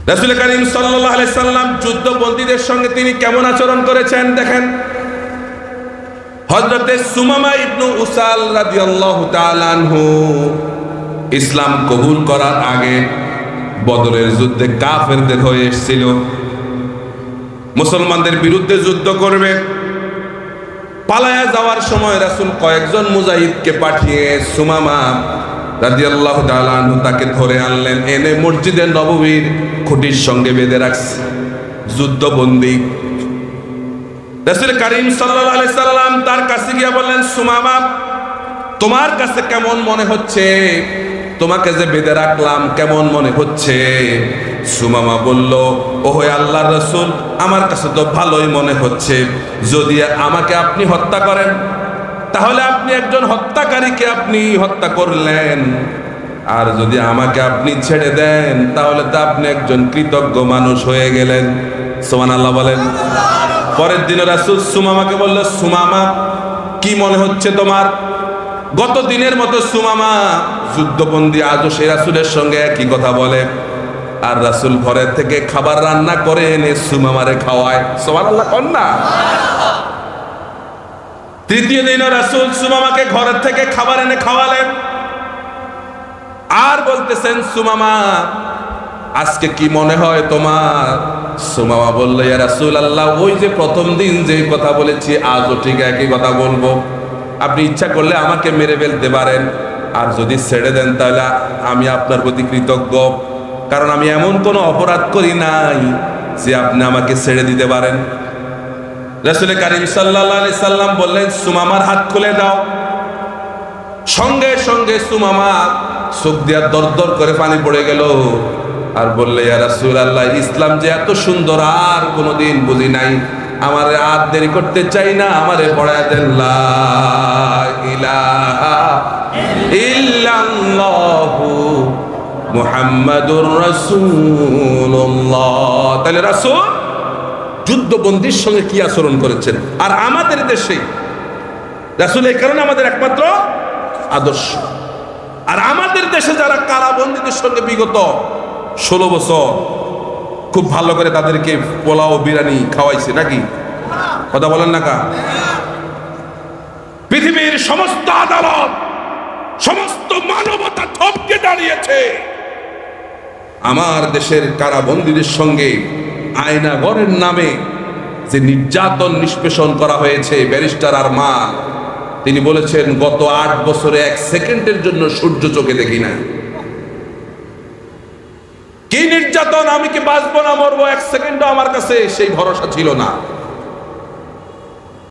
রাসূল করিম সাল্লাল্লাহু আলাইহি সাল্লাম যুদ্ধবন্দীদের সঙ্গে তিনি কেমন আচরণ করেছেন দেখেন। হযরতে সুমামা ইবনে উসাল রাদিয়াল্লাহু তাআলা আনহু ইসলাম কবুল করার আগে বদরের যুদ্ধে কাফেরদের হয়ে এসেছিল, মুসলমানদের বিরুদ্ধে যুদ্ধ করবে। পালায়া যাওয়ার সময় রাসূল কয়েকজন মুজাহিদকে পাঠিয়ে সুমামা রাদিয়াল্লাহু তাআলা আনহু তাকে ধরে আনলেন, এনে মসজিদে নববীর খুঁটির সঙ্গে বেঁধে রাখছে, যুদ্ধবন্দী। রাসূল করিম সাল্লাল্লাহু আলাইহি সাল্লাম তার কাছে গিয়ে বললেন, সুমামা তোমার কাছে কেমন মনে হচ্ছে? তোমাকে যে বেঁধে রাখলাম কেমন মনে হচ্ছে? সুমামা বলল, ওহে আল্লাহর রাসূল, আমার কাছে তো ভালোই মনে হচ্ছে। যদি আমাকে আপনি হত্যা করেন তাহলে আপনি একজন হত্যাকারীকে আপনি হত্যা করলেন, আর যদি আমাকে আপনি ছেড়ে দেন তাহলে তো আপনি একজন কৃতজ্ঞ মানুষ হয়ে গেলেন। সুবহানাল্লাহ বলেন। পরের দিন রাসূল সুমামাকে বলল, সুমামা কি মনে হচ্ছে তোমার? গত দিনের মতো সুমামা যুদ্ধবন্দী আজও সে রাসূলের সঙ্গে একই কথা বলে, আর রাসূল ঘরের থেকে খাবার রান্না করে এনে সুমামারে খাওয়ায়। সুবহানাল্লাহ কোন না? তৃতীয় দিন রাসূল সুমামাকে ঘরের থেকে খাবার এনে খাওয়ালেন, আর বলতেছেন, সুমামা আজকে কি মনে হয় তোমার? সুমামা বলল, ইয়া রাসূলুল্লাহ, ওই যে প্রথম দিন যে কথা বলেছি আজও ঠিক একই কথা বলবো। আপনি ইচ্ছা করলে আমাকে মেরে ফেলতে পারেন, আর যদি ছেড়ে দেন তাহলে আমি আপনার প্রতি কৃতজ্ঞ, কারণ আমি এমন কোনো অপরাধ করি নাই যে আপনি আমাকে ছেড়ে দিতে পারেন। রাসূল করিম সাল্লাল্লাহু আলাইহি সাল্লাম বললেন, সুমামার হাত খুলে দাও। সঙ্গে সঙ্গে সুমামা চোখ দিয়া দরদর করে পানি পড়ে গেল, আর বললে, ইয়া রাসূলুল্লাহ, ইসলাম যে এত সুন্দর আর কোনোদিন বুঝি নাই, আমারে আর দেরি করতে চাই না, আমারে পড়ায় দেন লা ইলাহা ইল্লাল্লাহু মুহাম্মাদুর রাসূলুল্লাহ। তাহলে রাসূল যুদ্ধবন্দীর সঙ্গে কি আচরণ করেছেন, আর আমাদের দেশে রাসূল এই কারণে আমাদের একমাত্র আদর্শ। আর আমাদের দেশে যারা কারাবন্দীদের সঙ্গে বিগত 16 বছর খুব ভালো করে তাদেরকে পোলাও বিরিয়ানি খাওয়াইছে নাকি? কথা বলেন না কা? পৃথিবীর সমস্ত আদালত, সমস্ত মানবতা থমকে দাঁড়িয়েছে আমার দেশের কারাবন্দীদের সঙ্গে। আয়নাগরের নামে যে নির্যাতন নিষ্পেষণ করা হয়েছে, ব্যারিস্টার আরমান তিনি বলেছেন, গত 8 বছরে 1 সেকেন্ডের জন্য সূর্য চোখে দেখি না। কি নির্যাতন! আমি কি বাঁচবো না মরবো 1 সেকেন্ডও আমার কাছে সেই ভরসা ছিল না।